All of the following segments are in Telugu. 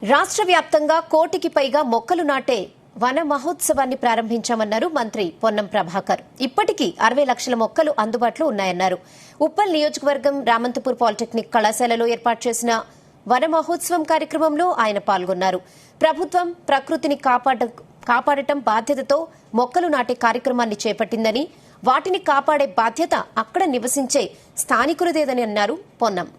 రాష్ట్ర వ్యాప్తంగా కోటికి పైగా మొక్కలు నాటే వన మహోత్సవాన్ని ప్రారంభించామన్నారు మంత్రి పొన్నం ప్రభాకర్. ఇప్పటికీ 60 లక్షల మొక్కలు అందుబాటులో ఉన్నాయన్నారు. ఉప్పల్ నియోజకవర్గం రామంతపూర్ పాలిటెక్నిక్ కళాశాలలో ఏర్పాటు చేసిన వన మహోత్సవం కార్యక్రమంలో ఆయన పాల్గొన్నారు. ప్రభుత్వం ప్రకృతిని కాపాడటం బాధ్యతతో మొక్కలు నాటే కార్యక్రమాన్ని చేపట్టిందని, వాటిని కాపాడే బాధ్యత అక్కడ నివసించే స్థానికులదేదని అన్నారు పొన్నం.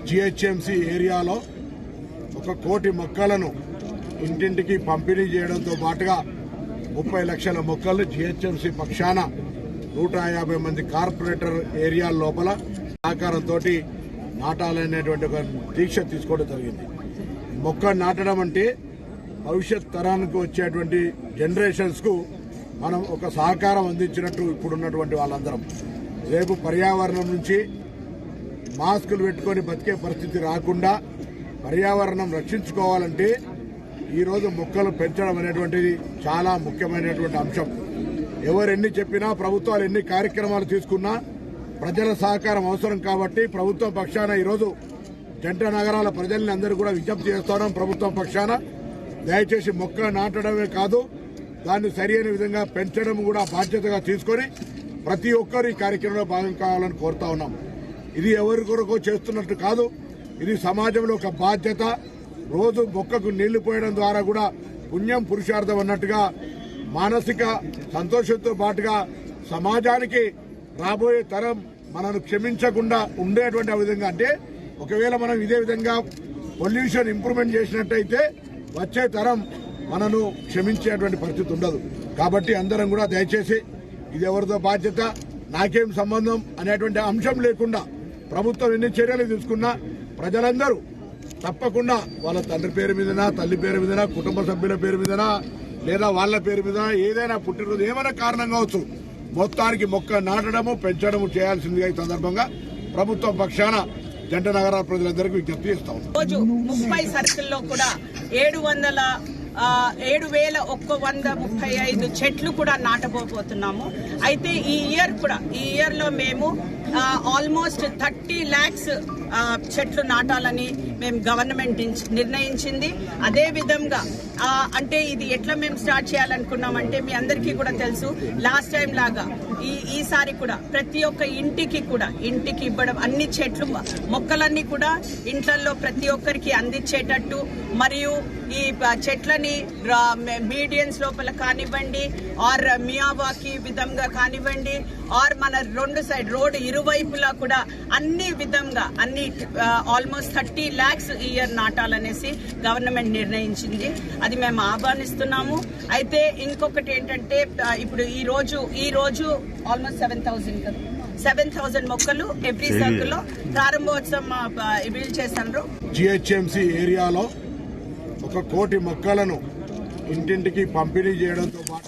జిహెచ్ఎంసీ ఏరియాలో 1 కోటి మొక్కలను ఇంటింటికి పంపిణీ చేయడంతో పాటుగా 30 లక్షల మొక్కలు జిహెచ్ఎంసీ పక్షాన 150 మంది కార్పొరేటర్ ఏరియా లోపల సహకారంతో నాటాలనేటువంటి ఒక దీక్ష తీసుకోవడం జరిగింది. మొక్క నాటడం అంటే భవిష్యత్ తరానికి వచ్చేటువంటి జనరేషన్స్ కు మనం ఒక సహకారం అందించినట్టు ఇప్పుడున్నటువంటి వాళ్ళందరం. రేపు పర్యావరణం నుంచి మాస్కులు పెట్టుకుని బతికే పరిస్థితి రాకుండా పర్యావరణం రక్షించుకోవాలంటే ఈరోజు మొక్కలు పెంచడం అనేటువంటిది చాలా ముఖ్యమైనటువంటి అంశం. ఎవరెన్ని చెప్పినా, ప్రభుత్వాలు ఎన్ని కార్యక్రమాలు తీసుకున్నా ప్రజల సహకారం అవసరం కాబట్టి ప్రభుత్వం పక్షాన ఈరోజు జంట నగరాల ప్రజల్ని అందరూ కూడా విజ్ఞప్తి చేస్తున్నాం. ప్రభుత్వం పక్షాన దయచేసి మొక్క నాటడమే కాదు, దాన్ని సరైన విధంగా పెంచడం కూడా బాధ్యతగా తీసుకుని ప్రతి ఒక్కరు ఈ కార్యక్రమంలో భాగం కావాలని కోరుతా ఉన్నాం. ఇది ఎవరి కొరకు చేస్తున్నట్టు కాదు, ఇది సమాజంలో ఒక బాధ్యత. రోజు మొక్కకు నీళ్లు పోయడం ద్వారా కూడా పుణ్యం పురుషార్థం అన్నట్టుగా మానసిక సంతోషంతో పాటుగా సమాజానికి రాబోయే తరం మనను క్షమించకుండా ఉండేటువంటి విధంగా, అంటే ఒకవేళ మనం ఇదే విధంగా పొల్యూషన్ ఇంప్రూవ్మెంట్ చేసినట్టయితే వచ్చే తరం మనను క్షమించేటువంటి పరిస్థితి ఉండదు. కాబట్టి అందరం కూడా దయచేసి ఇది ఎవరితో బాధ్యత, నాకేం సంబంధం అనేటువంటి అంశం లేకుండా ప్రభుత్వం ఎన్ని చర్యలు తీసుకున్నా ప్రజలందరూ తప్పకుండా వాళ్ళ తండ్రి పేరు మీదనా, తల్లి పేరు మీదనా, కుటుంబ సభ్యుల పేరు మీదనా, లేదా వాళ్ళ పేరు మీదనా, ఏదైనా పుట్టినరోజు ఏమైనా కారణం కావచ్చు, మొత్తానికి మొక్క నాటడము పెంచడము చేయాల్సిందిగా ఈ సందర్భంగా ప్రభుత్వం పక్షాన జంట నగరాల ప్రజలందరికీ విజ్ఞప్తి చేస్తాం. రోజు 30 సర్కిల్లో కూడా 7,135 చెట్లు కూడా నాటబోతున్నాము. అయితే ఈ ఇయర్ లో మేము ఆల్మోస్ట్ 30 lakhs చెట్లు నాటాలని మేము గవర్నమెంట్ నిర్ణయించింది. అదే విధంగా అంటే ఇది ఎట్లా మేము స్టార్ట్ చేయాలనుకున్నామంటే, మీ అందరికీ కూడా తెలుసు, లాస్ట్ టైం లాగా ఈసారి కూడా ప్రతి ఒక్క ఇంటికి ఇవ్వడం, అన్ని చెట్లు మొక్కలన్నీ కూడా ఇంట్లలో ప్రతి ఒక్కరికి అందించేటట్టు, మరియు ఈ చెట్లని మీడియన్స్ లోపల కానివ్వండి, ఆర్ మియావాకి విధంగా కానివ్వండి, ఆర్ మన 2 సైడ్ రోడ్ ఇరువైపులా కూడా అన్ని విధంగా ఆల్మోస్ట్ 30 lakhs ఈ ఇయర్ నాటాలనేసి గవర్నమెంట్ నిర్ణయించింది. అది మేము ఆహ్వానిస్తున్నాము. అయితే ఇంకొకటి ఏంటంటే, ఇప్పుడు ఈ రోజు ఆల్మోస్ట్ 7,000 మొక్కలు ఎవ్రీ సర్కిల్ లో ప్రారంభోత్సవం వీలు చేశారు. జిహెచ్ఎంసీ ఏరియాలో 1 కోటి మొక్కలను ఇంటింటికి పంపిణీ చేయడంతో పాటు